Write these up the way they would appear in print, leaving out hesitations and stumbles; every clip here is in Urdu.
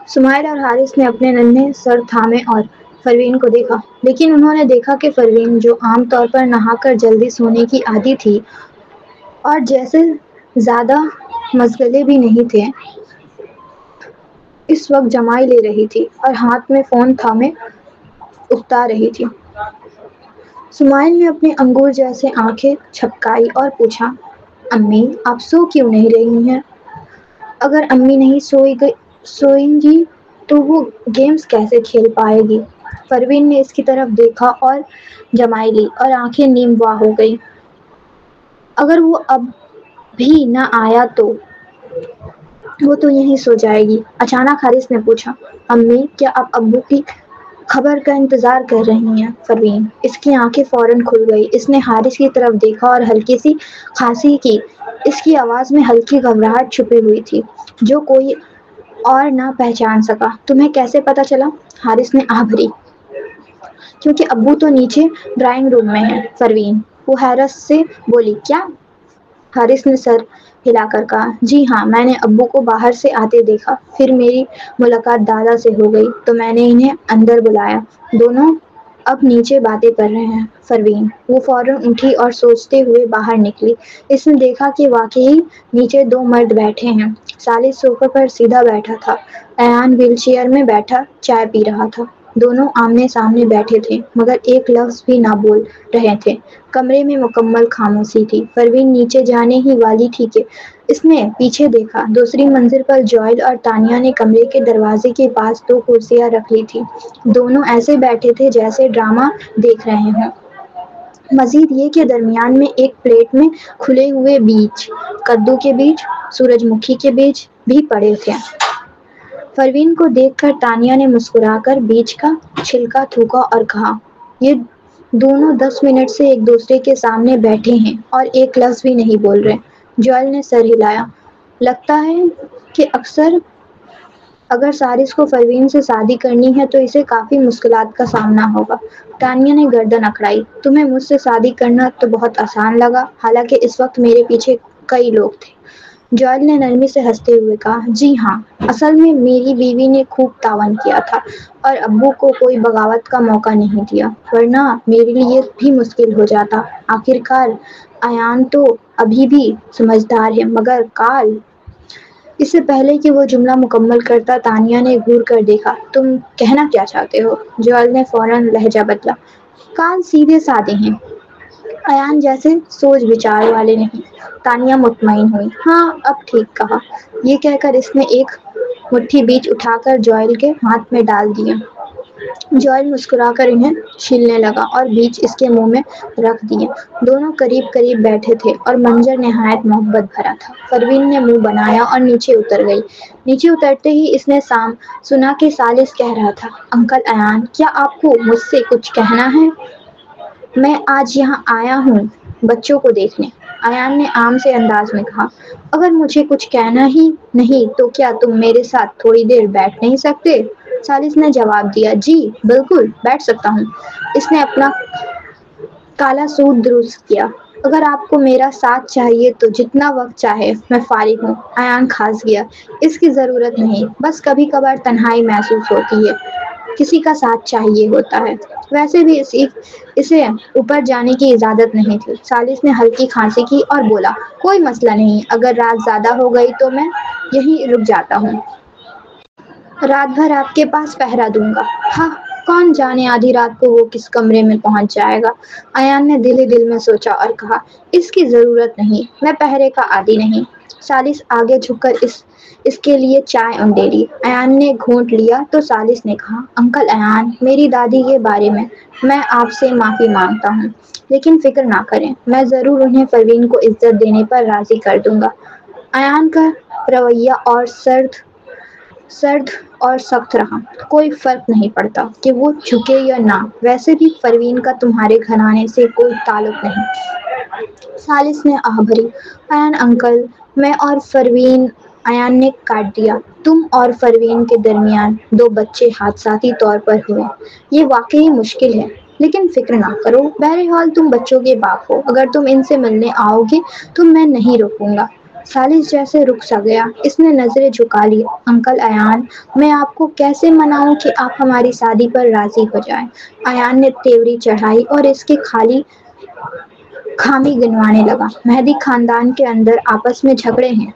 سمائل اور حارث نے اپنے ننھے سر تھامے اور پروین کو دیکھا، لیکن انہوں نے دیکھا کہ پروین، جو عام طور پر نہا کر جلدی سونے کی عادی تھی اور جیسے زیادہ مشغلے بھی نہیں تھے، اس وقت جمائی لے رہی تھی اور ہاتھ میں فون تھامے اکتا رہی تھی۔ سمائل نے اپنی انگور جیسے آنکھیں جھپکائی اور پوچھا، امی آپ سو کیوں نہیں رہی ہیں؟ اگر امی نہیں سوئیں گی تو وہ گیمز کیسے کھیل پائے گی؟ پروین نے اس کی طرف دیکھا اور جمائی لی اور آنکھیں نیم وا ہو گئیں۔ اگر وہ اب بھی نہ آیا تو وہ تو یہیں سو جائے گی۔ اچانک حارث نے پوچھا، امی کیا آپ ابو کی خبر کا انتظار کر رہی ہیں؟ پروین، اس کی آنکھیں فوراً کھل گئی۔ اس نے حارث کی طرف دیکھا اور ہلکی سی کھانسی کی۔ اس کی آواز میں ہلکی گھبراہٹ چھپی ہوئی تھی جو کوئی اور نہ پہچان سکا۔ تمہیں کیسے پتہ چلا؟ حارث نے آہ بھری۔ کیونکہ ابو تو نیچے ڈرائنگ روم میں ہیں پروین، وہ حیرت سے بولی۔ کیا؟ حارث نے سر ہلا کر کہا، جی ہاں، میں نے ابو کو باہر سے آتے دیکھا، پھر میری ملاقات دادا سے ہو گئی تو میں نے انہیں اندر بلایا۔ دونوں اب نیچے باتیں کر رہے ہیں پروین۔ وہ فوراً اٹھی اور سوچتے ہوئے باہر نکلی۔ اس نے دیکھا کہ واقعی نیچے دو مرد بیٹھے ہیں۔ ثالث صوفے پر سیدھا بیٹھا تھا، ایان وہیل چیئر میں بیٹھا چائے پی رہا تھا۔ دونوں آمنے سامنے بیٹھے تھے مگر ایک لفظ بھی نہ بول رہے تھے۔ کمرے میں مکمل خاموشی تھی۔ پروین نیچے جانے ہی والی تھی کہ اس نے پیچھے دیکھا۔ دوسری منزل پر جوئل اور تانیہ نے کمرے کے دروازے کے پاس دو کرسیاں رکھ لی تھیں۔ دونوں ایسے بیٹھے تھے جیسے ڈرامہ دیکھ رہے ہوں۔ مزید یہ کہ درمیان میں ایک پلیٹ میں کھلے ہوئے بیج، کدو کے بیج، سورج مکھی کے بیج بھی پڑے تھے۔ پروین کو دیکھ کر تانیہ نے مسکرا کر بیج کا چھلکا تھوکا اور کہا، یہ دونوں 10 منٹ سے ایک دوسرے کے سامنے بیٹھے ہیں اور ایک لفظ بھی نہیں بول رہے۔ جوئل نے سر ہلایا۔ لگتا ہے کہ اگر سارس کو پروین سے شادی کرنی ہے تو اسے کافی مشکلات کا سامنا ہوگا۔ تانیہ نے گردن اکڑائی۔ تمہیں مجھ سے شادی کرنا تو بہت آسان لگا، حالانکہ اس وقت میرے پیچھے کئی لوگ تھے۔ جوئل نے نرمی سے ہنستے ہوئے کہا، جی ہاں، اصل میں میری بیوی نے خوب تعاون کیا تھا اور ابو کو کوئی بغاوت کا موقع نہیں دیا، ورنہ میرے لیے بھی مشکل ہو جاتا۔ آخر کار ایان تو ابھی بھی سمجھدار ہے، مگر کال۔ اس سے پہلے کہ وہ جملہ مکمل کرتا تانیہ نے گھور کر دیکھا۔ تم کہنا کیا چاہتے ہو؟ جوئل نے فوراً لہجہ بدلا۔ کال سیدھے سادے ہیں، ایان جیسے سوچ بچار والے نہیں۔ تانیہ مطمئن ہوئی۔ ہاں، اب ٹھیک کہا۔ یہ کہہ کر اس نے ایک مٹھی بیج اٹھا کر جوئل کے ہاتھ میں ڈال دیے۔ جوئل مسکرا کر انہیں چھیلنے لگا اور بیج اس کے منہ میں رکھ دیے۔ دونوں قریب قریب بیٹھے تھے اور منظر نہایت محبت بھرا تھا۔ پروین نے منہ بنایا اور نیچے اتر گئی۔ نیچے اترتے ہی اس نے سنا کہ ثالث کہہ رہا تھا، انکل ایان، کیا آپ کو مجھ سے کچھ کہنا ہے؟ میں آج یہاں آیا ہوں بچوں کو دیکھنے، ایان نے عام سے انداز میں کہا۔ اگر مجھے کچھ کہنا ہی نہیں تو کیا تم میرے ساتھ تھوڑی دیر بیٹھ نہیں سکتے؟ ثالث نے جواب دیا، جی بالکل بیٹھ سکتا ہوں۔ اس نے اپنا کالا سوٹ درست کیا۔ اگر آپ کو میرا ساتھ چاہیے تو جتنا وقت چاہے، میں فارغ ہوں۔ ایان کھنس گیا۔ اس کی ضرورت نہیں، بس کبھی کبھار تنہائی محسوس ہوتی ہے، کسی کا ساتھ چاہیے ہوتا ہے۔ ویسے بھی اسے اوپر جانے کی اجازت نہیں تھی۔ ثالث نے ہلکی کھانسی کی اور بولا، کوئی مسئلہ نہیں، اگر رات زیادہ ہو گئی تو میں یہیں رک جاتا ہوں۔ رات بھر آپ کے پاس پہرا دوں گا۔ ہاں، کون جانے آدھی رات کو وہ کس کمرے میں پہنچ جائے گا۔ ایان نے دل ہی دل میں سوچا اور کہا، اس کی ضرورت نہیں، میں پہرے کا عادی نہیں۔ ثالث آگے جھک کر اس کے لیے چائے انڈیلی۔ ایان نے گھونٹ لیا تو ثالث نے کہا، انکل ایان، میری دادی کے بارے میں آپ سے معافی مانگتا ہوں، لیکن فکر نہ کریں، میں ضرور انہیں پروین کو عزت دینے پر راضی کر دوں گا۔ ایان کا رویہ اور سرد اور سخت رہا، کوئی فرق نہیں پڑتا کہ وہ جھکے یا نہ، ویسے بھی پروین کا تمہارے گھرانے سے کوئی تعلق نہیں۔ ثالث نے آہ بھری۔ ایان انکل، میں اور پروین، ایان نے کاٹ دیا، تم اور پروین کے درمیان دو بچے حادثاتی طور پر ہوئے، یہ واقعی مشکل ہے، لیکن فکر نہ کرو، بہرحال تم بچوں کے باپ ہو، اگر تم ان سے ملنے آؤ گے تو میں نہیں روکوں گا۔ سالس جیسے رک سا گیا، اس نے نظریں جھکا لی۔ انکل ایان، میں آپ کو کیسے مناؤں کہ آپ ہماری شادی پر راضی ہو جائیں؟ ایان نے تیوری چڑھائی اور اس کی خالی خامی گنوانے لگا۔ مہدی خاندان کے اندر آپس میں جھگڑے ہیں،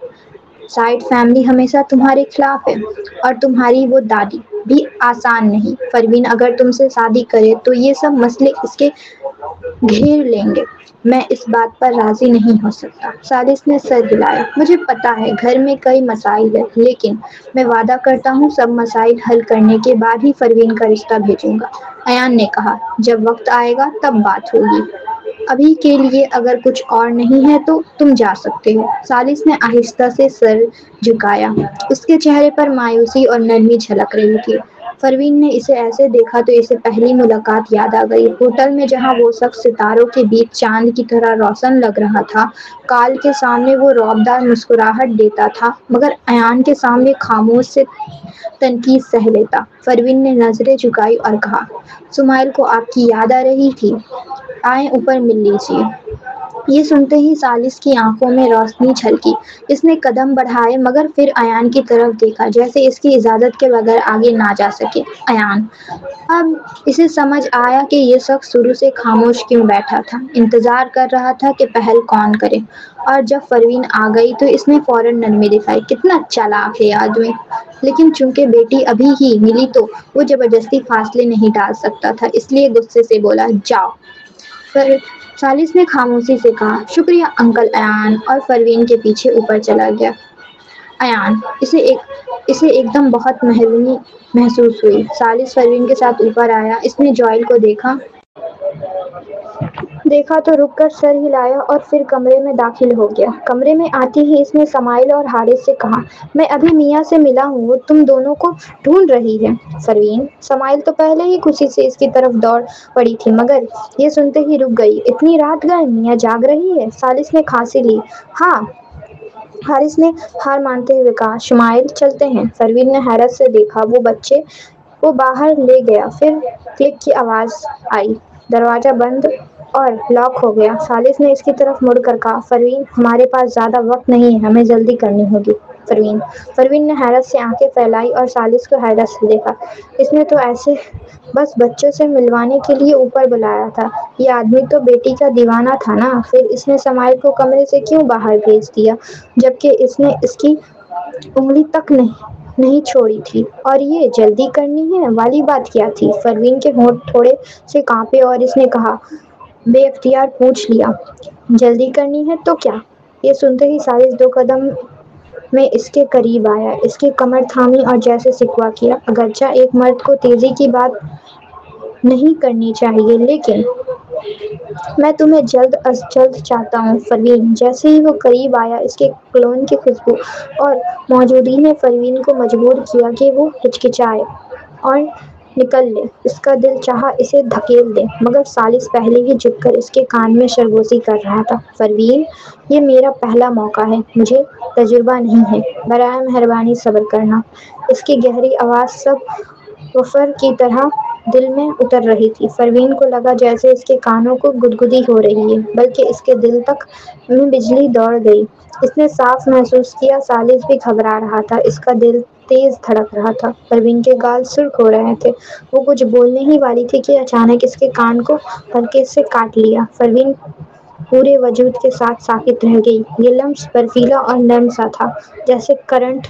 سائیڈ فیملی ہمیشہ تمہارے خلاف ہے، اور تمہاری وہ دادی بھی آسان نہیں۔ پروین اگر تم سے شادی کرے تو یہ سب مسئلے اس کے گھیر لیں گے۔ میں اس بات پر راضی نہیں ہو سکتا۔ سالس نے سر ہلایا۔ مجھے پتا ہے گھر میں کئی مسائل ہیں، لیکن میں وعدہ کرتا ہوں سب مسائل حل کرنے کے بعد ہی پروین کا رشتہ بھیجوں گا۔ ایان نے کہا، جب وقت آئے گا تب بات ہوگی، ابھی کے لیے اگر کچھ اور نہیں ہے تو تم جا سکتے ہو۔ سالس نے آہستہ سے سر جھکایا، اس کے چہرے پر مایوسی اور نرمی جھلک رہی تھی۔ پروین نے اسے ایسے دیکھا تو اسے پہلی ملاقات یاد آ گئی، ہوٹل میں جہاں وہ شخص ستاروں کے بیچ چاند کی طرح روشن لگ رہا تھا۔ کال کے سامنے وہ رعبدار مسکراہٹ دیتا تھا، مگر ایان کے سامنے خاموش سے تنقید سہ لیتا۔ پروین نے نظریں جھکائی اور کہا، سمائل کو آپ کی یاد آ رہی تھی؟ آئیں اوپر مل لیجیے۔ یہ سنتے ہی سالس کی آنکھوں میں روشنی چھلکی۔ اس نے قدم بڑھائے مگر پھر ایان کی طرف دیکھا، جیسے اس کی اجازت کے بغیر آگے نہ جا سکے۔ ایان! اب اسے سمجھ آیا کہ یہ شخص شروع سے خاموش کیوں بیٹھا تھا، انتظار کر رہا تھا کہ پہل کون کرے، اور جب پروین آ گئی تو اس نے فوراً نرمی دکھائی۔ کتنا چالاک ہے یہ آدمی! لیکن چونکہ بیٹی ابھی ہی ملی تو وہ زبردستی فاصلے نہیں ڈال سکتا تھا، اس لیے غصے سے بولا، جاؤ۔ پر سالس نے خاموشی سے کہا، شکریہ انکل ایان، اور پروین کے پیچھے اوپر چلا گیا۔ ایان! اسے ایک دم بہت محرومی محسوس ہوئی۔ سالس پروین کے ساتھ اوپر آیا، اس نے جوئل کو دیکھا تو رک کر سر ہلایا اور پھر کمرے میں داخل ہو گیا۔ کمرے میں آتے ہی اس نے سمائل اور حارث سے کہا، میں ابھی میاں سے ملا ہوں، وہ تم دونوں کو ڈھونڈ رہی ہے۔ پروین! سمائل تو پہلے ہی خوشی سے اس کی طرف دوڑ پڑی تھی، مگر یہ سنتے ہی رک گئی۔ اتنی رات گئے، میاں جاگ رہی ہے؟ سالس نے کھانسی لی۔ ہاں، حارث نے ہار مانتے ہوئے کہا، شمائل چلتے ہیں۔ پروین نے حیرت سے دیکھا، وہ بچے وہ باہر لے گیا۔ پھر کلک کی آواز آئی، دروازہ بند اور لاک ہو گیا۔ سالس نے اس کی طرف مڑ کر کہا، پروین ہمارے پاس زیادہ وقت نہیں ہے، ہمیں جلدی کرنی ہوگی۔ پروین نے حیرت سے آنکھیں پھیلائی اور سالس کو حیرت سے دیکھا۔ اس نے تو ایسے بس بچوں سے ملوانے کے لیے اوپر بلایا تھا، یہ آدمی تو بیٹی کا دیوانہ تھا نا؟ پھر اس نے سمائل کو کمرے سے کیوں باہر بھیج دیا، جبکہ اس نے اس کی انگلی تک نہیں چھوڑی تھی؟ اور یہ جلدی کرنی ہے والی بات کیا تھی؟ پروین کے ہونٹ تھوڑے سے کانپے اور اس نے کہا، بے اختیار پوچھ لیا، جلدی کرنی ہے تو کیا؟ یہ سنتے ہی سالس دو قدم میں اس کے قریب آیا، اس کی کمر تھامی اور جیسے شکوہ کیا، اگرچہ ایک مرد کو تیزی کی بات نہیں کرنی چاہیے، لیکن میں تمہیں جلد از جلد چاہتا ہوں۔ پروین! جیسے ہی وہ قریب آیا، اس کے کولون کی خوشبو اور موجودگی نے پروین کو مجبور کیا کہ وہ ہچکچائے اور نکل لے۔ اس کا دل چاہا اسے دھکیل دے، مگر سالس پہلے ہی جھک کر اس کے کان میں سرگوشی کر رہا تھا۔ پروین! یہ میرا پہلا موقع ہے، مجھے تجربہ نہیں ہے، برائے مہربانی صبر کرنا۔ اس کی گہری آواز سب وفر کی طرح دل میں اتر رہی تھی۔ پروین کو لگا جیسے اس کے کانوں کو گدگدی ہو رہی ہے، بلکہ اس کے دل تک میں بجلی دوڑ گئی۔ اس نے صاف محسوس کیا سالس بھی گھبرا رہا تھا، اس کا دل تیز دھڑک رہا تھا۔ پروین کے گال سرخ ہو رہے تھے، وہ کچھ بولنے ہی والی تھی کہ اچانک اس کے کان کو ہلکے سے کاٹ لیا۔ پروین پورے وجود کے ساتھ ساکت رہ گئی۔ یہ لمس برفیلا اور نرم سا تھا، جیسے کرنٹ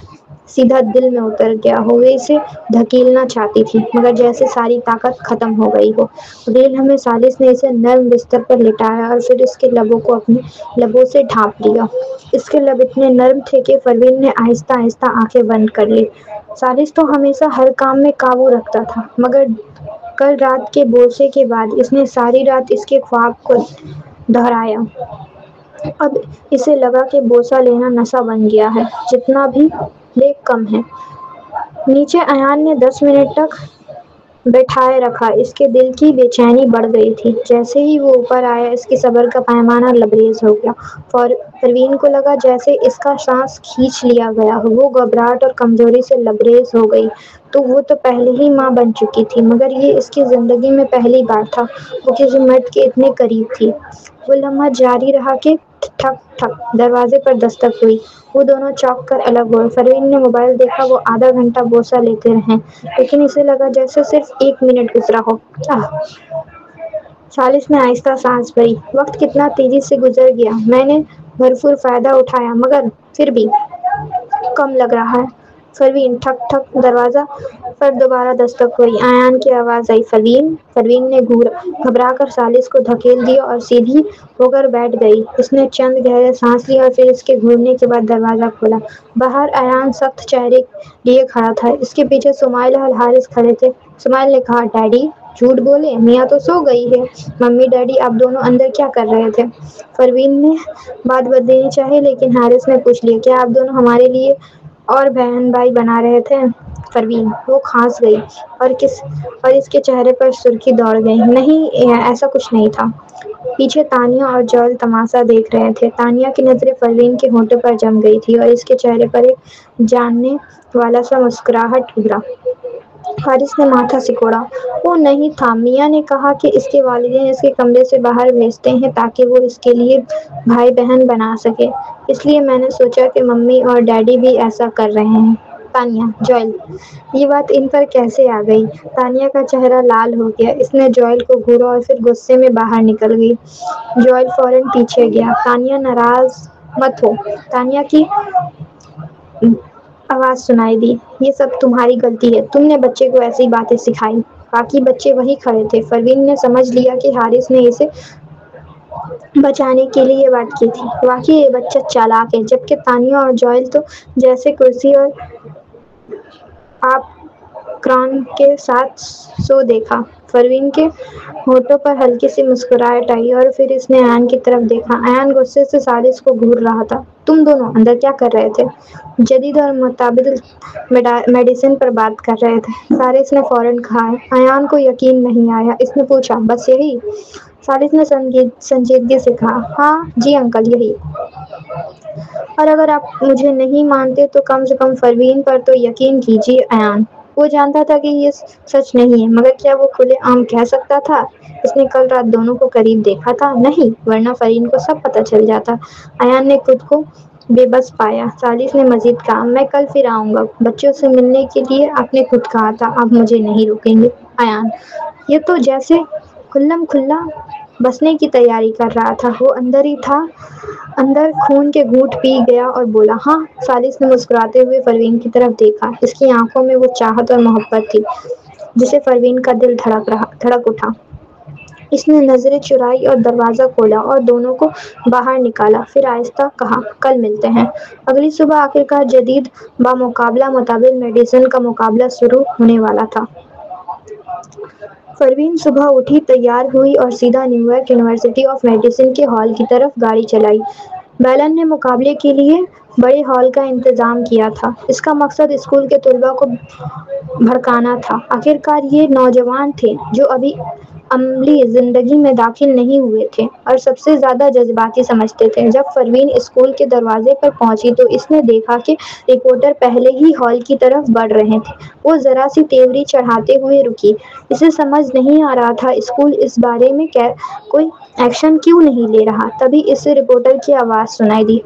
سیدھا دل میں اتر گیا ہو۔ وہ اسے دھکیلنا چاہتی تھی، مگر جیسے ساری طاقت ختم ہو گئی ہو۔ اگلے لمحے سالس نے اسے نرم بستر پر لٹایا اور پھر اس کے لبوں کو اپنے لبوں سے ڈھانپ لیا۔ اس کے لب اتنے نرم تھے کہ پروین نے آہستہ آہستہ آنکھیں بند کر لی۔ سالس تو ہمیشہ ہر کام میں قابو رکھتا تھا، مگر کل رات کے بوسے کے بعد اس نے ساری رات اس کے خواب کو دہرایا۔ اب اسے لگا کہ بوسہ لینا نشہ بن گیا ہے، جتنا بھی لے کم ہے۔ نیچے ایان نے 10 منٹ تک بیٹھائے رکھا، اس کے دل کی بے چینی بڑھ گئی تھی۔ جیسے ہی وہ اوپر آیا، اس کی صبر کا پیمانہ لبریز ہو گیا۔ پروین کو لگا جیسے اس کا سانس کھینچ لیا گیا ہو، وہ گھبراہٹ اور کمزوری سے لبریز ہو گئی۔ وہ تو پہلے ہی ماں بن چکی تھی، مگر یہ اس کی زندگی میں پہلی بار تھا وہ کسی مرد کے اتنے قریب تھی۔ وہ لمحہ جاری رہا کہ ٹھک ٹھک دروازے پر دستک ہوئی۔ وہ دونوں چونک کر الگ ہوئے۔ پروین نے موبائل دیکھا۔ وہ آدھا گھنٹہ بوسہ لیتے رہے لیکن اسے لگا جیسے صرف 1 منٹ گزرا ہو۔ چالیس نے آہستہ سانس بھری۔ وقت کتنا تیزی سے گزر گیا۔ میں نے بھرپور فائدہ اٹھایا مگر پھر بھی کم لگ رہا ہے۔ پروین ٹھک ٹھک دروازہ پر دوبارہ دستک ہوئی۔ ایان کی آواز آئی، پروین۔ پروین نے گھبرا کر چالیس کو دھکیل دیا اور سیدھی ہو کر بیٹھ گئی۔ اس نے چند گہرے سانس لیے اور پھر اس کے گھورنے کے بعد دروازہ کھولا۔ باہر ایان سخت چہرے لیے کھڑا تھا۔ اس کے پیچھے سمیل اور حارث کھڑے تھے۔ سمیل نے کہا، ڈیڈی جھوٹ بولے، میاں تو سو گئی ہے۔ ممی ڈیڈی آپ دونوں اندر کیا کر رہے تھے؟ پروین نے بات بدلنی چاہی لیکن حارث نے پوچھ لیا، کیا آپ دونوں ہمارے لیے اور بہن بھائی بنا رہے تھے؟ پروین وہ کھانس گئی اور اس کے چہرے پر سرخی دوڑ گئی۔ نہیں ایسا کچھ نہیں تھا۔ پیچھے تانیہ اور جوئل تماشا دیکھ رہے تھے۔ تانیہ کی نظریں پروین کے ہونٹوں پر جم گئی تھی اور اس کے چہرے پر ایک جاننے والا سا مسکراہٹ ابھرا۔ حارث نے ماتھا سکوڑا۔ وہ نہیں تھا۔ میاں نے کہا کہ اس کے والدین اس کے کمرے سے باہر بھیجتے ہیں تاکہ وہ اس کے لیے بھائی بہن بنا سکے، اس لیے میں نے سوچا کہ ممی اور ڈیڈی بھی ایسا کر رہے ہیں۔ تانیہ، جوئل، یہ بات ان پر کیسے آ گئی؟ تانیہ کا چہرہ لال ہو گیا۔ اس نے جوئل کو گھورا اور پھر غصے میں باہر نکل گئی۔ جوئل فوراً پیچھے گیا۔ تانیہ ناراض مت ہو۔ تانیہ کی آواز سنائی دی، یہ سب تمہاری غلطی ہے، تم نے بچے کو ایسی باتیں سکھائی۔ باقی بچے وہیں کھڑے تھے۔ پروین نے سمجھ لیا کہ حارث نے اسے بچانے کے لیے یہ بات کی تھی۔ واقعی یہ بچہ چالاک ہے۔ جبکہ تانیہ اور جوئل تو جیسے کرسی اور آپ کران کے ساتھ سو دیکھا۔ پروین کے ہونٹوں پر ہلکی سی مسکراہٹ آئی اور پھر اس نے ایان کی طرف دیکھا۔ ایان غصے سے چالیس کو گھور رہا تھا۔ تم دونوں اندر کیا کر رہے تھے؟ جدید اور متبادل میڈیسن پر بات کر رہے تھے، چالیس نے فوراً کہا۔ ایان کو یقین نہیں آیا۔ اس نے پوچھا، بس یہی؟ چالیس نے سنجیدگی سے کہا، ہاں جی انکل، یہی۔ اور اگر آپ مجھے نہیں مانتے تو کم سے کم پروین پر تو یقین کیجیے۔ ایان وہ جانتا تھا کہ یہ سچ نہیں ہے مگر کیا وہ کھلے عام کہہ سکتا تھا؟ اس نے کل رات دونوں کو قریب دیکھا تھا۔ نہیں، ورنہ پروین کو سب پتہ چل جاتا۔ ایان نے خود کو بے بس پایا۔ چالیس نے مزید کہا، میں کل پھر آؤں گا بچوں سے ملنے کے لیے، آپ نے خود کہا تھا آپ مجھے نہیں روکیں گے۔ ایان یہ تو جیسے کھلم کھلا بسنے کی تیاری کر رہا تھا۔ وہ اندر ہی تھا، اندر خون کے گھونٹ پی گیا اور بولا، ہاں۔ چالیس نے مسکراتے ہوئے پروین کی طرف دیکھا۔ اس کی آنکھوں میں وہ چاہت اور محبت تھی جسے پروین کا دل دھڑک اٹھا۔ اس نے نظریں چرائی اور دروازہ کھولا اور دونوں کو باہر نکالا، پھر آہستہ کہا، کل ملتے ہیں۔ اگلی صبح آخرکار جدید بامقابلہ متبادل میڈیسن کا مقابلہ شروع ہونے والا تھا۔ پروین صبح اٹھی، تیار ہوئی اور سیدھا new York university of medicine کے ہال کی طرف گاڑی چلائی۔ بیلن نے مقابلے کے لیے بڑے ہال کا انتظام کیا تھا۔ اس کا مقصد اسکول کے طلباء کو بھڑکانا تھا۔ آخرکار یہ نوجوان تھے جو ابھی عملی زندگی میں داخل نہیں ہوئے تھے اور سب سے زیادہ جذباتی سمجھتے تھے۔ جب پروین اسکول کے دروازے پر پہنچی تو اس نے دیکھا کہ رپورٹر پہلے ہی ہال کی طرف بڑھ رہے تھے۔ وہ ذرا سی تیوری چڑھاتے ہوئے رکی۔ اسے سمجھ نہیں آ رہا تھا اسکول اس بارے میں کوئی ایکشن کیوں نہیں لے رہا۔ تبھی اسے رپورٹر کی آواز سنائی دی،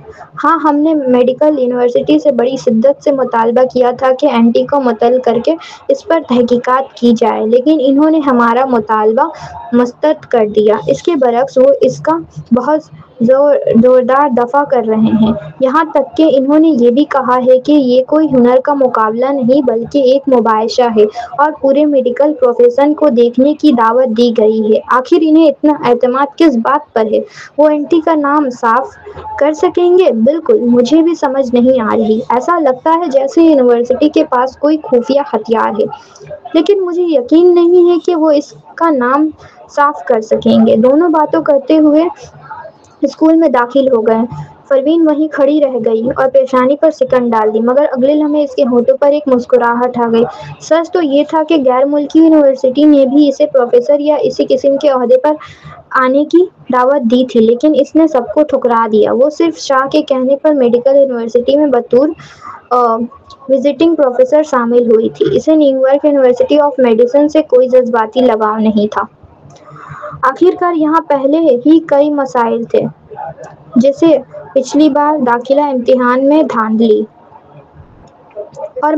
ہاں ہم نے میڈیکل یونیورسٹی سے بڑی شدت سے مطالبہ کیا تھا کہ اینٹی کو معطل کر کے اس پر تحقیقات کی جائے لیکن انہوں نے ہمارا مطالبہ مسترد کر دیا۔ اس کے برعکس وہ اس کا بہت زوردار دفاع کر رہے ہیں، یہاں تک کہ انہوں نے یہ بھی کہا ہے کہ یہ کوئی ہنر کا مقابلہ نہیں بلکہ ایک مباحثہ ہے اور پورے میڈیکل پروفیشن کو دیکھنے کی دعوت دی گئی ہے۔ آخر انہیں اتنا اعتماد کس بات پر ہے؟ وہ اینٹی کا نام صاف کر سکیں گے؟ بالکل، مجھے بھی سمجھ نہیں آ رہی۔ ایسا لگتا ہے جیسے یونیورسٹی کے پاس کوئی خفیہ ہتھیار ہے لیکن مجھے یقین نہیں ہے کہ وہ اس کا نام صاف کر سکیں گے۔ دونوں باتیں کرتے ہوئے اسکول میں داخل ہو گئے۔ پروین وہیں کھڑی رہ گئی اور پیشانی پر سکن ڈال دی مگر اگلے لمحے اس کے ہونٹوں پر ایک مسکراہٹ آ گئی۔ سچ تو یہ تھا کہ غیر ملکی یونیورسٹی نے بھی اسے پروفیسر یا اسی قسم کے عہدے پر آنے کی دعوت دی تھی لیکن اس نے سب کو ٹھکرا دیا۔ وہ صرف شاہ کے کہنے پر میڈیکل یونیورسٹی میں بطور وزٹنگ پروفیسر شامل ہوئی تھی۔ اسے new York university of medicine سے کوئی جذباتی لگاؤ نہیں تھا۔ آخرکار یہاں پہلے ہی کئی مسائل تھے، جیسے پچھلی بار داخلہ امتحان میں دھاندلی اور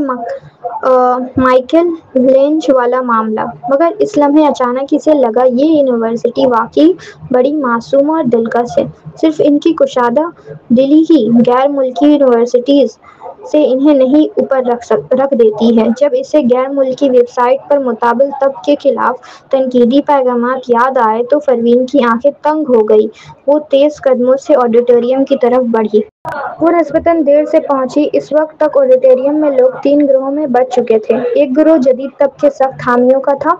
مائیکل لینچ والا معاملہ، مگر اس لمحے اچانک اسے لگا یہ یونیورسٹی واقعی بڑی معصوم اور دلکش ہے۔ صرف ان کی کشادہ دلی ہی غیر ملکی یونیورسٹیز سے انہیں نہیں اوپر رکھ دیتی ہے۔ جب اسے غیر ملکی ویب سائٹ پر متبادل طب کے خلاف تنقیدی پیغامات یاد آئے تو پروین کی آنکھیں تنگ ہو گئیں۔ وہ تیز قدموں سے آڈیٹوریم کی طرف بڑھی۔ وہ نسبتاً دیر سے پہنچی۔ اس وقت تک آڈیٹوریم میں لوگ تین گروہوں میں بٹ چکے تھے۔ ایک گروہ جدید طب کے سخت حامیوں کا تھا،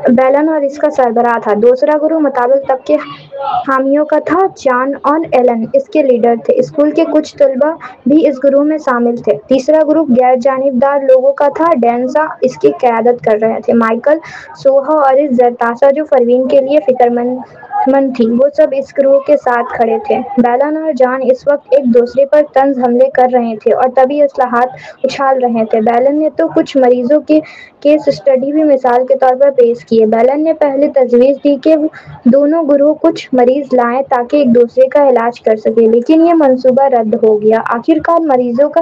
بیلن اور اس کا سربراہ تھا۔ دوسرا گروہ متبادل طب کے حامیوں کا تھا، جان اور ایلن اس کے لیڈر تھے۔ اسکول کے کچھ طلباء بھی اس گروہ میں شامل تھے۔ تیسرا گروہ غیر جانبدار لوگوں کا تھا، ڈینسا اس کی قیادت کر رہے تھے، مائیکل، سوہا اور زرتاشا جو پروین کے لیے فکر مند تھی، وہ سب اس گروہ کے ساتھ کھڑے تھے۔ بیلن اور جان اس وقت ایک دوسرے پر طنز حملے کر رہے تھے اور طبی اصطلاحات اچھال رہے تھے۔ بیلن نے تو کچھ مریضوں کے کیس اسٹڈی بھی مثال کے طور پر پیش کیے۔ بیلن نے پہلے تجویز دی کہ دونوں گروہ کچھ مریض لائیں تاکہ ایک دوسرے کا علاج کر سکیں، لیکن یہ منصوبہ رد ہو گیا۔ آخرکار مریضوں کو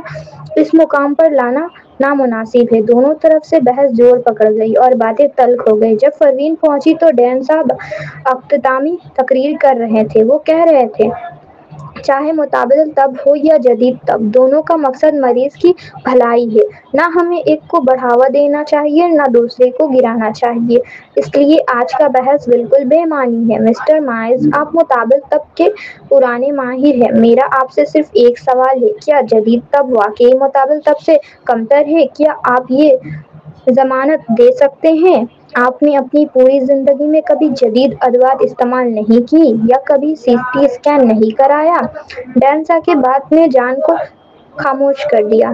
اس مقام پر لانا نامناسب ہے۔ دونوں طرف سے بحث زور پکڑ گئی اور باتیں تلخ ہو گئیں۔ جب پروین پہنچی تو ڈین صاحب اختتامی تقریر کر رہے تھے۔ وہ کہہ رہے تھے، چاہے متبادل طب ہو یا جدید طب، دونوں کا مقصد مریض کی بھلائی ہے۔ نہ ہمیں ایک کو بڑھاوا دینا چاہیے نہ دوسرے کو گرانا چاہیے۔ اس لیے آج کا بحث بالکل بے معنی ہے۔ مسٹر مائرز، آپ متبادل طب کے پرانے ماہر ہیں۔ میرا آپ سے صرف ایک سوال ہے، کیا جدید طب واقعی متبادل طب سے کمتر ہے؟ کیا آپ یہ ضمانت دے سکتے ہیں؟ آپ نے اپنی پوری زندگی میں کبھی جدید ادوات استعمال نہیں کی یا کبھی سی ٹی اسکین نہیں کرایا؟ ڈینسا کی بات نے جان کو خاموش کر دیا۔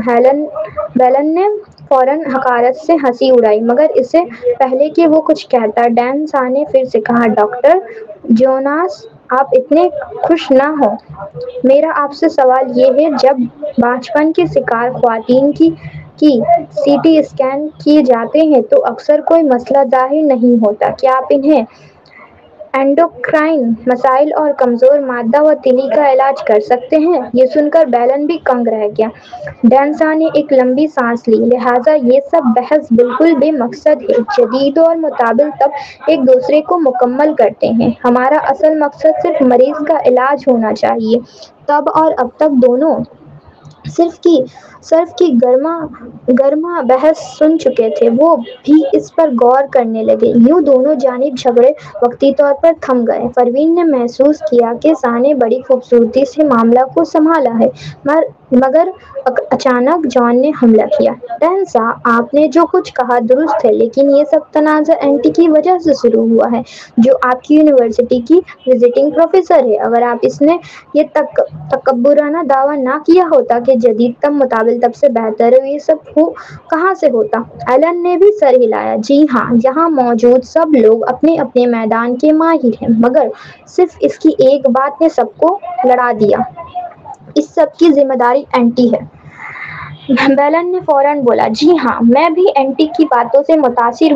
بیلن نے فوراً حقارت سے ہنسی اڑائی، مگر اس سے پہلے کہ وہ کچھ کہتا، ڈینسا نے پھر سے کہا، ڈاکٹر جوناس، آپ اتنے خوش نہ ہوں۔ میرا آپ سے سوال یہ ہے، جب بچپن کے شکار خواتین کی سی ٹی اسکین کیے جاتے ہیں تو اکثر کوئی مسئلہ ظاہر نہیں ہوتا، کیا آپ انہیں اینڈوکرائن مسائل اور کمزور معدہ و تیلی کا علاج کر سکتے ہیں؟ یہ سن کر بیلن بھی کنگ رہ گیا۔ ڈینسا نے ایک لمبی سانس لی۔ لہٰذا یہ سب بحث بالکل بے مقصد ہے۔ جدید اور متبادل طب ایک دوسرے کو مکمل کرتے ہیں۔ ہمارا اصل مقصد صرف مریض کا علاج ہونا چاہیے۔ تب اور اب تک دونوں صرف کی گرما بحث سن چکے تھے، وہ بھی اس پر غور کرنے لگے۔ یوں دونوں جانب جھگڑے وقتی طور پر تھم گئے۔ پروین نے محسوس کیا کہ شاہ نے بڑی خوبصورتی سے معاملہ کو سنبھالا ہے، مگر اچانک جان نے حملہ کیا۔ ڈینسا، آپ نے جو کچھ کہا درست ہے، لیکن یہ سب تنازع اینٹی کی وجہ سے شروع ہوا ہے، جو آپ کی یونیورسٹی کی وزٹنگ پروفیسر ہے۔ اگر آپ اس نے یہ تکبرانہ دعویٰ نہ کیا ہوتا کہ جدید طب متبادل طب سے بہتر ہے، یہ سب کہاں سے ہوتا؟ ایلن نے بھی سر ہلایا۔ جی ہاں، یہاں موجود سب لوگ اپنے اپنے میدان کے ماہر ہیں، مگر صرف اس کی ایک بات نے سب کو لڑا دیا۔ اس سب کی ذمہ داری اینٹی ہے۔ بیلن نے فوراً بولا، جی ہاں، میں بھی اینٹی کی باتوں سے متاثر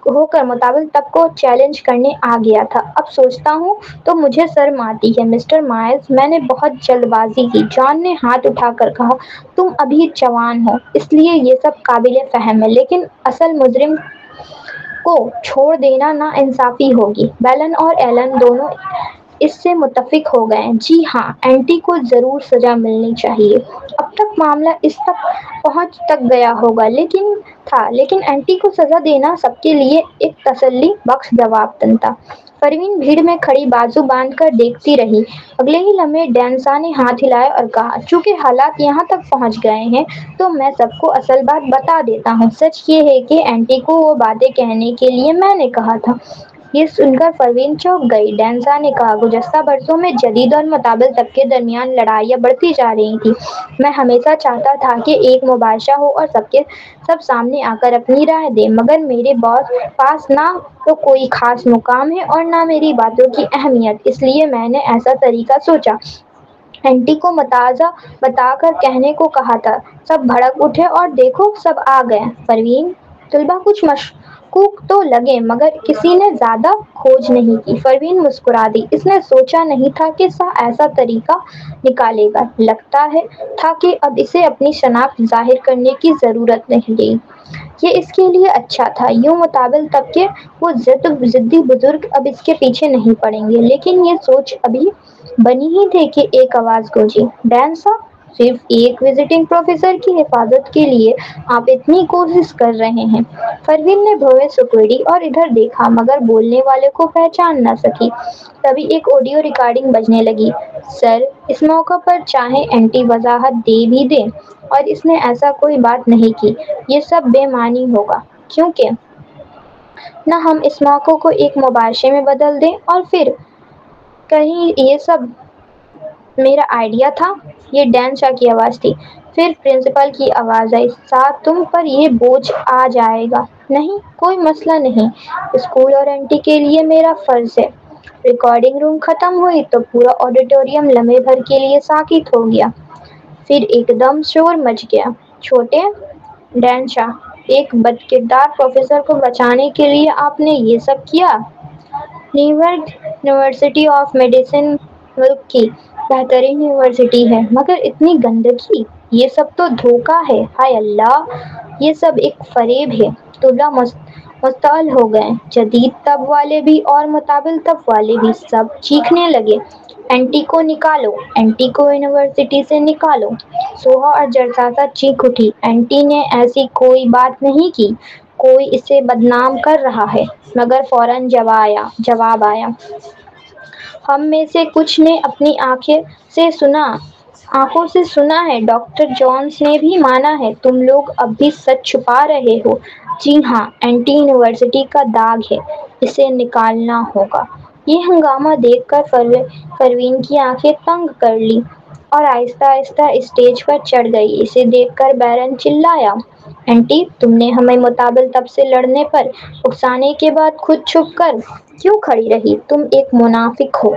ہو کر متبادل طب کو چیلنج کرنے آ گیا تھا۔ اب سوچتا ہوں تو مجھے شرم آتی ہے۔ مسٹر مائرز، میں نے بہت جلد بازی کی۔ جان نے ہاتھ اٹھا کر کہا، تم ابھی جوان ہو، اس لیے یہ سب قابل فہم ہے، لیکن اصل مجرم کو چھوڑ دینا ناانصافی ہوگی۔ بیلن اور ایلن دونوں اس سے متفق ہو گئے۔ جی ہاں، اینٹی کو ضرور سزا ملنی چاہیے۔ اب تک معاملہ اس تک پہنچ تک گیا ہوگا، لیکن اینٹی کو سزا دینا سب کے لیے ایک تسلی بخش جواب بنتا۔ پروین بھیڑ میں کھڑی بازو باندھ کر دیکھتی رہی۔ اگلے ہی لمحے ڈینسا نے ہاتھ ہلایا اور کہا، چونکہ حالات یہاں تک پہنچ گئے ہیں تو میں سب کو اصل بات بتا دیتا ہوں۔ سچ یہ ہے کہ اینٹی کو وہ باتیں کہنے کے لیے میں نے کہا تھا۔ یہ سن کر پروین چونک گئی۔ ڈینسا نے کہا، گزشتہ برسوں میں جدید اور متبادل طب کے درمیان لڑائیاں بڑھتی جا رہی تھیں۔ میں ہمیشہ چاہتا تھا کہ ایک مباحثہ ہو اور سب سامنے آ کر اپنی رائے دیں، مگر میرے پاس نہ تو کوئی خاص مقام ہے اور نہ میری باتوں کی اہمیت، اس لیے میں نے ایسا طریقہ سوچا۔ اینٹی کو متنازع بتا کر کہنے کو کہا تھا۔ سب بھڑک اٹھے اور دیکھو، سب آ گئے۔ پروین، طلباء کچھ محقق تو لگے مگر کسی نے زیادہ کھوج نہیں کی۔ پروین مسکرا دی۔ اس نے سوچا نہیں تھا کہ ایسا طریقہ نکالے گا۔ لگتا تھا کہ اب اسے اپنی شناخت ظاہر کرنے کی ضرورت نہیں رہی۔ یہ اس کے لیے اچھا تھا۔ یوں مطابل تب کہ وہ ضدی بزرگ اب اس کے پیچھے نہیں پڑیں گے۔ لیکن یہ سوچ ابھی بنی ہی تھی کہ ایک آواز گونجی، ڈین صاحب، صرف ایک وزٹنگ پروفیسر کی حفاظت کے لیے آپ اتنی کوشش کر رہے ہیں۔ پروین نے بھویں سکیڑی اور ادھر دیکھا مگر بولنے والے کو پہچان نہ سکی۔ تبھی ایک آڈیو ریکارڈنگ بجنے لگی۔ سر، اس موقع پر چاہے اینٹی وضاحت دے بھی دے اور اس نے ایسا کوئی بات نہیں کی، یہ سب بے معنی ہوگا، کیونکہ نہ ہم اس موقع کو ایک مباحثے میں بدل دیں اور پھر کہیں یہ سب میرا آئیڈیا تھا۔ یہ ڈین شاہ کی آواز تھی۔ پھر پرنسپل کی آواز آئی، ساتھ تم پر یہ بوجھ آ جائے گا۔ نہیں، کوئی مسئلہ نہیں، اسکول اور اینٹی کے لیے میرا فرض ہے۔ ریکارڈنگ روم ختم ہوئی تو پورا آڈیٹوریم لمحے بھر کے لیے ساکت ہو گیا۔ پھر ایک دم شور مچ گیا۔ چھوٹے ڈین شاہ، ایک بدکردار پروفیسر کو بچانے کے لیے آپ نے یہ سب کیا؟ نیویارک یونیورسٹی آف میڈیسن ملک کی بہترین یونیورسٹی ہے مگر اتنی گندگی، یہ سب تو دھوکہ ہے۔ ہائے اللہ، یہ سب ایک فریب ہے۔ طلباء مشتعل ہو گئے، جدید طب والے بھی اور متبادل طب والے بھی، سب چیخنے لگے، اینٹی کو نکالو، اینٹی کو یونیورسٹی سے نکالو۔ سوہا اور جرثاثا چیخ اٹھی، اینٹی نے ایسی کوئی بات نہیں کی، کوئی اسے بدنام کر رہا ہے۔ مگر فوراً جواب آیا، ہم میں سے کچھ نے اپنی آنکھوں سے سنا ہے، ڈاکٹر جونز نے بھی مانا ہے، تم لوگ اب بھی سچ چھپا رہے ہو۔ جی ہاں، اینٹی یونیورسٹی کا داغ ہے، اسے نکالنا ہوگا۔ یہ ہنگامہ دیکھ کر پروین کی آنکھیں تنگ کر لیں اور آہستہ آہستہ اسٹیج پر چڑھ گئی۔ اسے دیکھ کر بیرن چلایا، اینٹی، تم نے ہمیں متبادل طب سے لڑنے پر اکسانے کے بعد خود چھپ کر کیوں کھڑی رہی؟ تم ایک منافق ہو۔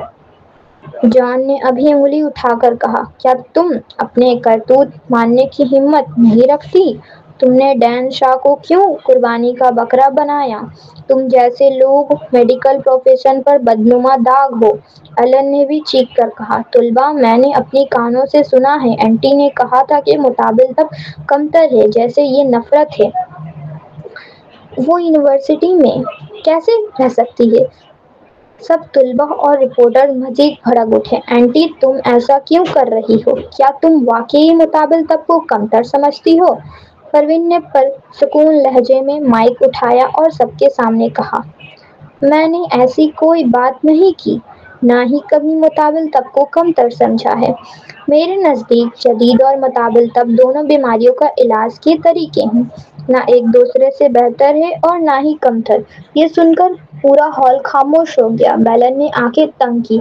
جان نے ابھی انگلی اٹھا کر کہا، کیا تم اپنے کرتوت ماننے کی ہمت نہیں رکھتی؟ تم نے ڈین شاہ کو کیوں قربانی کا بکرا بنایا؟ تم جیسے لوگ میڈیکل پروفیشن پر بدنما داغ ہو۔ ایلن نے بھی چیخ کر کہا، طلباء، میں نے اپنی کانوں سے سنا ہے، اینٹی نے کہا تھا کہ متبادل طب کمتر ہے، جیسے یہ نفرت ہے۔ وہ یونیورسٹی میں کیسے رہ سکتی ہے؟ سب طلباء اور رپورٹرز مزید بھڑک اٹھے، اینٹی تم ایسا کیوں کر رہی ہو؟ کیا تم واقعی متبادل طب کو کمتر سمجھتی ہو؟ پروین نے پرسکون لہجے میں مائک اٹھایا اور سب کے سامنے کہا، میں نے ایسی کوئی بات نہیں کی، نہ ہی کبھی متبادل طب کو کمتر سمجھا ہے۔ میرے نزدیک جدید اور متبادل طب دونوں بیماریوں کا علاج کے طریقے ہیں، نہ ایک دوسرے سے بہتر ہے اور نہ ہی کمتر۔ یہ سن کر پورا ہال خاموش ہو گیا۔ بیلن نے آنکھیں تنگ کی،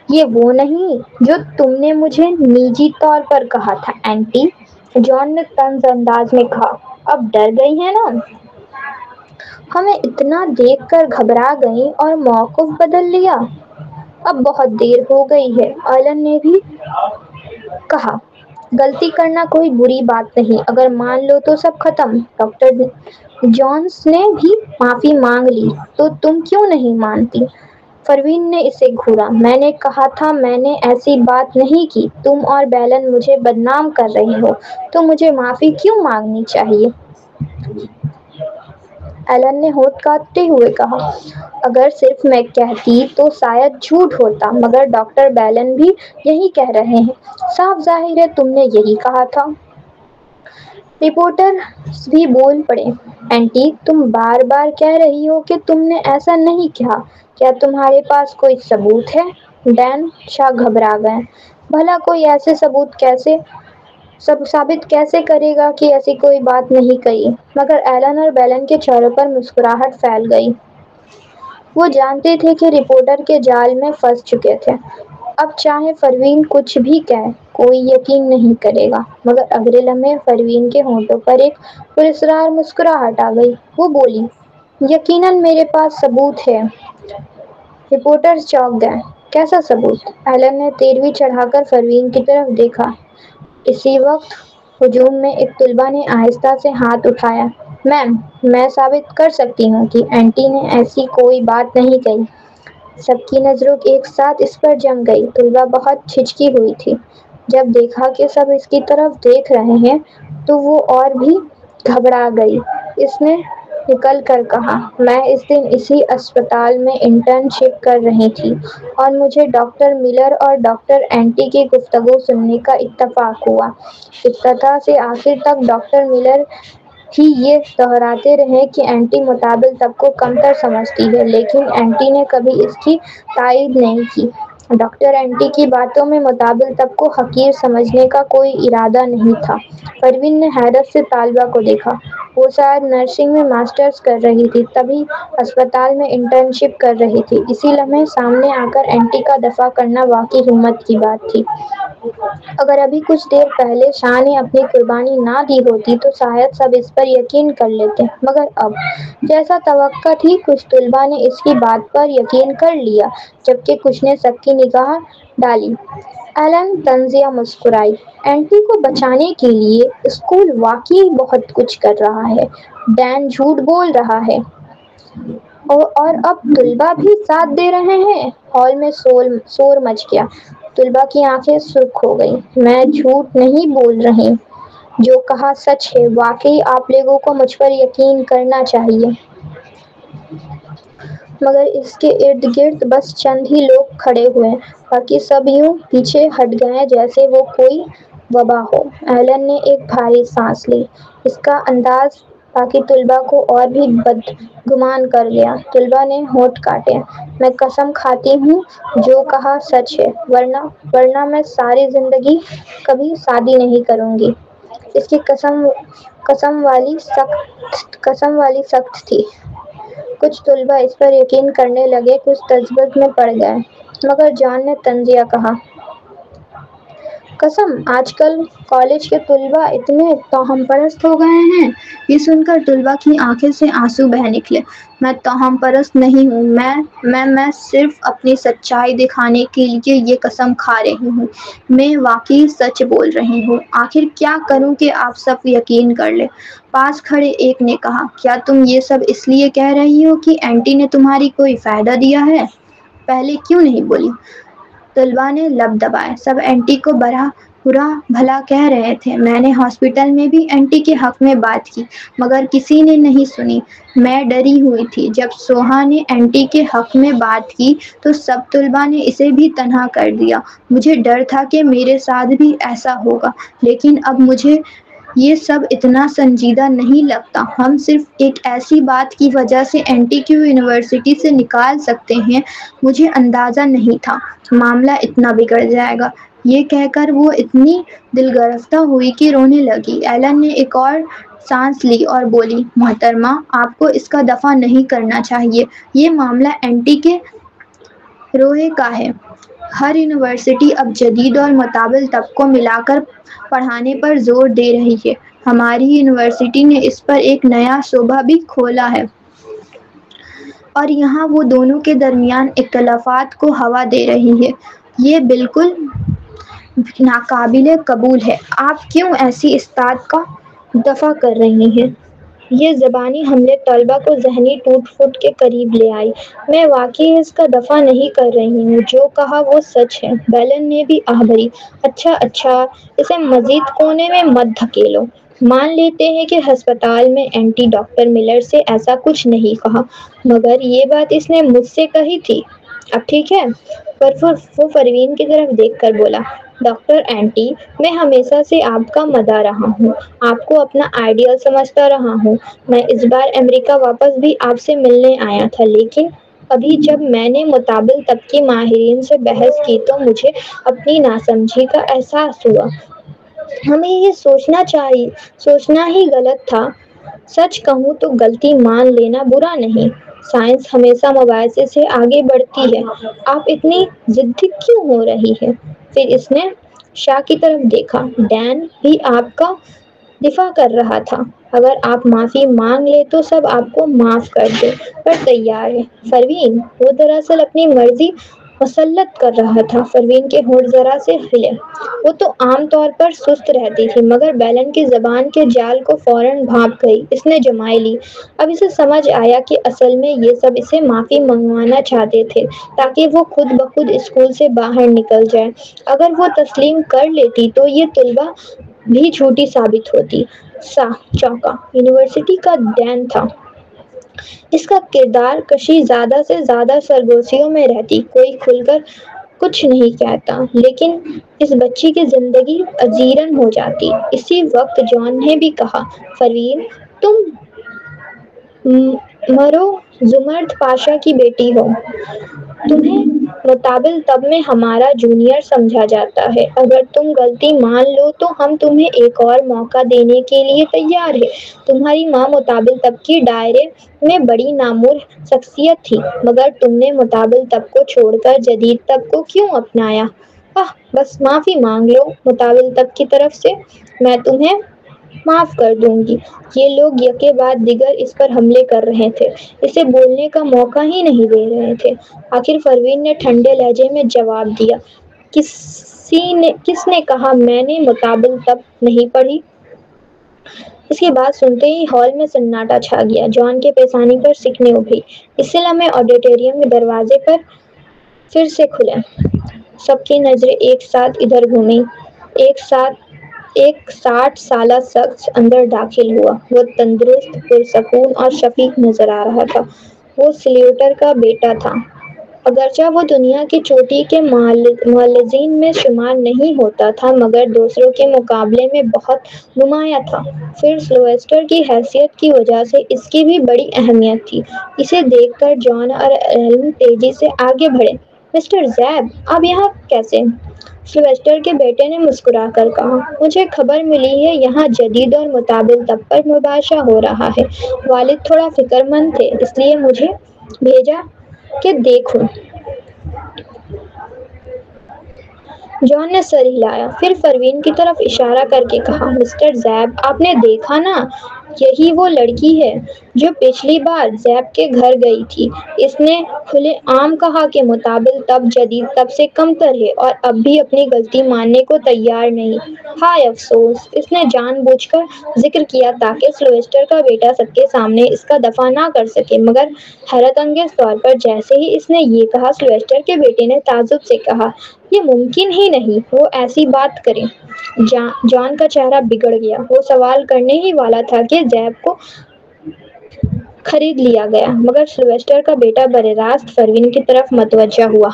یہ وہ نہیں جو تم نے مجھے نجی طور پر کہا تھا، اینٹی؟ جان نے طنز انداز میں کہا، اب ڈر گئی ہیں نا؟ ہمیں اتنا دیکھ کر گھبرا گئیں اور موقف بدل لیا؟ اب بہت دیر ہو گئی ہے۔ ایلن نے بھی کہا، غلطی کرنا کوئی بری بات نہیں، اگر مان لو تو سب ختم۔ ڈاکٹر جونز نے بھی معافی مانگ لی تو تم کیوں نہیں مانتی؟ پروین نے اسے گھورا، میں نے کہا تھا میں نے ایسی بات نہیں کی، تم اور بیلن مجھے بدنام کر رہے ہو تو مجھے معافی کیوں مانگنی چاہیے؟ ایلن نے ہونٹ کاٹتے ہوئے کہا، اگر صرف میں کہتی تو شاید جھوٹ ہوتا، مگر ڈاکٹر بیلن بھی یہی کہہ رہے ہیں، صاف ظاہر ہے تم نے یہی کہا تھا۔ رپورٹرز بھی بول پڑے، اینٹی تم بار بار کہہ رہی ہو کہ تم نے ایسا نہیں کہا، کیا تمہارے پاس کوئی ثبوت ہے؟ ڈین شاہ گھبرا گئے، بھلا کوئی ایسے ثابت کیسے کرے گا کہ ایسی کوئی بات نہیں کہی؟ مگر ایلن اور بیلن کے چہروں پر مسکراہٹ پھیل گئی۔ وہ جانتے تھے کہ رپورٹر کے جال میں پھنس چکے تھے۔ اب چاہے پروین کچھ بھی کہے، کوئی یقین نہیں کرے گا۔ مگر اگلے لمحے پروین کے ہونٹوں پر ایک پراسرار مسکراہٹ آ گئی۔ وہ بولی، یقیناً میرے پاس ثبوت ہے۔ رپورٹرز چونک گئے، کیسا ثبوت؟ ایلن نے تیرہویں چڑھا کر پروین کی طرف دیکھا۔ اسی وقت ہجوم میں ایک طالبہ نے آہستہ سے ہاتھ اٹھایا۔ میم، میں ثابت کر سکتی ہوں کہ آنٹی نے ایسی کوئی بات نہیں کہی۔ سب کی نظروں ایک ساتھ اس پر جم گئی۔ طلبہ بہت جھجکی ہوئی تھی۔ جب دیکھا کہ سب اس کی طرف دیکھ رہے ہیں تو وہ اور بھی گھبرا گئی۔ اس نے نکل کر کہا، میں اس دن اسی اسپتال میں انٹرن شپ کر رہی تھی اور مجھے ڈاکٹر ملر اور ڈاکٹر آنٹی کی گفتگو سننے کا اتفاق ہوا۔ ابتدا سے آخر تک ڈاکٹر ملر ہی یہ دہراتے رہے کہ آنٹی مطابل تب کو کمتر سمجھتی ہے، لیکن آنٹی نے کبھی اس کی تائید نہیں کی۔ ڈاکٹر آنٹی کی باتوں میں مطابل تب کو حقیر سمجھنے کا کوئی ارادہ نہیں تھا۔ پروین نے حیرت سے طالبہ کو دیکھا۔ وہ شاید نرسنگ میں ماسٹرز کر رہی تھی، تبھی اسپتال میں انٹرن شپ کر رہی تھی۔ اسی لمحے سامنے آ کر آنٹی کا دفاع کرنا واقعی ہمت کی بات تھی۔ اگر ابھی کچھ دیر پہلے شاہ نے اپنی قربانی نہ دی ہوتی تو شاید سب اس پر یقین کر لیتے، مگر اب جیسا توقع تھی کچھ طلباء نے اس کی بات پر یقین کر لیا، جبکہ کچھ نے شک کی نگاہ ڈالی۔ ایلن طنزیہ مسکرائی۔ آنٹی کو بچانے کے لیے اسکول واقعی بہت کچھ کر رہا ہے۔ ڈین جھوٹ بول رہا ہے اور اب طلباء بھی ساتھ دے رہے ہیں۔ ہال میں شور مچ گیا۔ طلباء کی آنکھیں سرخ ہو گئیں۔ میں جھوٹ نہیں بول رہی، جو کہا سچ ہے۔ واقعی آپ لوگوں کو مجھ پر یقین کرنا چاہیے۔ مگر اس کے ارد گرد بس چند ہی لوگ کھڑے ہوئے، باقی سب یوں پیچھے ہٹ گئے جیسے وہ کوئی وبا ہو۔ ایلن نے ایک بھاری سانس لی۔ اس کا انداز باقی طلباء کو اور بھی بدگمان کر گیا۔ طلباء نے ہونٹ کاٹے۔ میں قسم کھاتی ہوں جو کہا سچ ہے، ورنہ میں ساری زندگی کبھی شادی نہیں کروں گی۔ اس کی قسم والی سخت تھی۔ کچھ طلباء اس پر یقین کرنے لگے، کچھ تذبذب میں پڑ گئے، مگر جان نے طنزیہ کہا، قسم! آج کل کالج کے طلباء اتنے توہم پرست ہو گئے ہیں۔ یہ سن کر طلباء کی آنکھوں سے آنسو بہہ نکلے۔ میں توہم پرست نہیں ہوں، میں صرف اپنی سچائی دکھانے کے لیے یہ قسم کھا رہی ہوں۔ میں واقعی سچ بول رہی ہوں۔ آخر کیا کروں کہ آپ سب یقین کر لیں؟ پاس کھڑے ایک نے کہا، کیا تم یہ سب اس لیے کہہ رہی ہو کہ آنٹی نے تمہاری کوئی فائدہ دیا ہے؟ پہلے کیوں نہیں بولی؟ طلباء نے لب دبائے۔ سب آنٹی کو برا بھلا کہہ رہے تھے۔ میں نے ہاسپٹل میں بھی آنٹی کے حق میں بات کی، مگر کسی نے نہیں سنی۔ میں ڈری ہوئی تھی۔ جب سوہا نے آنٹی کے حق میں بات کی تو سب طلباء نے اسے بھی تنہا کر دیا۔ مجھے ڈر تھا کہ میرے ساتھ بھی ایسا ہوگا، لیکن اب مجھے یہ سب اتنا سنجیدہ نہیں لگتا۔ ہم صرف ایک ایسی بات کی وجہ سے آنٹی کو یونیورسٹی سے نکال سکتے ہیں۔ مجھے اندازہ نہیں تھا معاملہ اتنا بگڑ جائے گا۔ یہ کہہ کر وہ اتنی دلگرفتہ ہوئی کہ رونے لگی۔ ایلن نے ایک اور سانس لی اور بولی، محترمہ، آپ کو اس کا دفاع نہیں کرنا چاہیے۔ یہ معاملہ آنٹی کے رویے کا ہے۔ ہر یونیورسٹی اب جدید اور متبادل طبقوں ملا کر پڑھانے پر زور دے رہی ہے۔ ہماری یونیورسٹی نے اس پر ایک نیا شعبہ بھی کھولا ہے اور یہاں وہ دونوں کے درمیان اختلافات کو ہوا دے رہی ہے۔ یہ بالکل ناقابل قبول ہے۔ آپ کیوں ایسی استاد کا دفاع کر رہی ہیں؟ یہ زبانی حملے طلباء کو ذہنی ٹوٹ پھوٹ کے قریب لے آئے۔ میں واقعی اس کا دفاع نہیں کر رہی ہوں، جو کہا وہ سچ ہے۔ بیلن نے بھی آہ بھری۔ اچھا، اسے مزید کونے میں مت دھکیلو۔ مان لیتے ہیں کہ ہسپتال میں آنٹی ڈاکٹر ملر سے ایسا کچھ نہیں کہا، مگر یہ بات اس نے مجھ سے کہی تھی۔ اب ٹھیک ہے؟ وہ پروین کی طرف دیکھ کر بولا، ڈاکٹر آنٹی، میں ہمیشہ سے آپ کا مداح رہا ہوں، آپ کو اپنا آئیڈیل سمجھتا رہا ہوں۔ میں اس بار امریکہ واپس بھی آپ سے ملنے آیا تھا، لیکن ابھی جب میں نے متبادل طب کے ماہرین سے بحث کی تو مجھے اپنی ناسمجھی کا احساس ہوا۔ ہمیں یہ سوچنا ہی غلط تھا۔ سچ کہوں تو غلطی مان لینا برا نہیں۔ سائنس ہمیشہ مواضع سے آگے بڑھتی ہے۔ آپ اتنی ضدی کیوں ہو رہی ہیں؟ پھر اس نے شاہ کی طرف دیکھا۔ ڈین بھی آپ کا دفاع کر رہا تھا۔ اگر آپ معافی مانگ لیں تو سب آپ کو معاف کرنے پر تیار ہیں۔ پروین، وہ دراصل اپنی مرضی مسلط کر رہا تھا۔ پروین کے ہونٹ ذرا سے ہلے۔ وہ تو عام طور پر سست رہتی تھی مگر بیلن کی زبان کے جال کو فوراً بھانپ گئی۔ اس نے جمائے لی۔ اب اسے سمجھ آیا کہ اصل میں یہ سب اسے معافی منگوانا چاہتے تھے تاکہ وہ خود بخود اسکول سے باہر نکل جائے۔ اگر وہ تسلیم کر لیتی تو یہ طلبہ بھی جھوٹی ثابت ہوتی۔ سا چونکا۔ یونیورسٹی کا دین تھا۔ اس کا کردار کشی زیادہ سے زیادہ سرگوشیوں میں رہتی، کوئی کھل کر کچھ نہیں کہتا، لیکن اس بچی کی زندگی اجیرن ہو جاتی۔ اسی وقت جان نے بھی کہا، پروین، تم مرو زمرد پاشا کی بیٹی ہو۔ تمہیں مطابل طب میں ہمارا جونیئر سمجھا جاتا ہے۔ اگر تم غلطی مان لو تو ہم تمہیں ایک اور موقع دینے کے لیے تیار ہیں۔ تمہاری ماں مطابل طب کے دائرے میں بڑی نامور شخصیت تھی مگر تم نے مطابل طب کو چھوڑ کر جدید طب کو کیوں اپنایا؟ بس معافی مانگ لو مطابل طب کی طرف سے، میں تمہیں معاف کر دوں گی۔ یہ لوگ یکے بعد دیگر اس پر حملے کر رہے تھے، اسے بولنے کا موقع ہی نہیں دے رہے تھے۔ آخر پروین نے ٹھنڈے لہجے میں جواب دیا، کس نے کہا میں نے مطابل طب نہیں پڑھی؟ اس کی بات سنتے ہی ہال میں سناٹا چھا گیا۔ جان کے پیشانی پر سکنیں ابھری۔ اسی لمحے آڈیٹوریم کے دروازے پھر سے کھلے۔ سب کی نظریں ایک ساتھ ادھر گھومیں۔ ایک 60 سالہ شخص اندر داخل ہوا۔ وہ تندرست، پرسکون اور شفیق نظر آ رہا تھا۔ وہ سلیوٹر کا بیٹا تھا۔ اگرچہ وہ دنیا کی چوٹی کے معالجین میں شمار نہیں ہوتا تھا مگر دوسروں کے مقابلے میں بہت نمایاں تھا۔ پھر سلویسٹر کی حیثیت کی وجہ سے اس کی بھی بڑی اہمیت تھی۔ اسے دیکھ کر جان اور ایلن تیزی سے آگے بڑھے۔ مسٹر زیب، آپ یہاں کیسے؟ سلویسٹر کے بیٹے نے مسکرا کر کہا، مجھے خبر ملی ہے یہاں جدید اور مطابل طب پر مباحثہ ہو رہا ہے۔ والد تھوڑا فکر مند تھے اس لیے مجھے بھیجا کہ دیکھوں۔ جان نے سر ہلایا، پھر پروین کی طرف اشارہ کر کے کہا، مسٹر زیب، آپ نے دیکھا نا، یہی وہ لڑکی ہے جو پچھلی بار زیب کے گھر گئی تھی۔ اس نے کھلے عام کہا کہ مطابل طب جدید طب سے کمتر ہے اور اب بھی اپنی غلطی ماننے کو تیار نہیں۔ ہائے افسوس! اس نے جان بوجھ کر ذکر کیا تاکہ سلویسٹر کا بیٹا سب کے سامنے اس کا دفاع نہ کر سکے مگر حیرت انگیز طور پر جیسے ہی اس نے یہ کہا سلویسٹر کے بیٹے نے تعجب سے کہا، یہ ممکن ہی نہیں وہ ایسی بات کرے۔ جان کا چہرہ بگڑ گیا۔ وہ سوال کرنے ہی والا تھا کہ زیب کو خرید لیا گیا مگر سلویسٹر کا بیٹا براہ راست پروین کی طرف متوجہ ہوا۔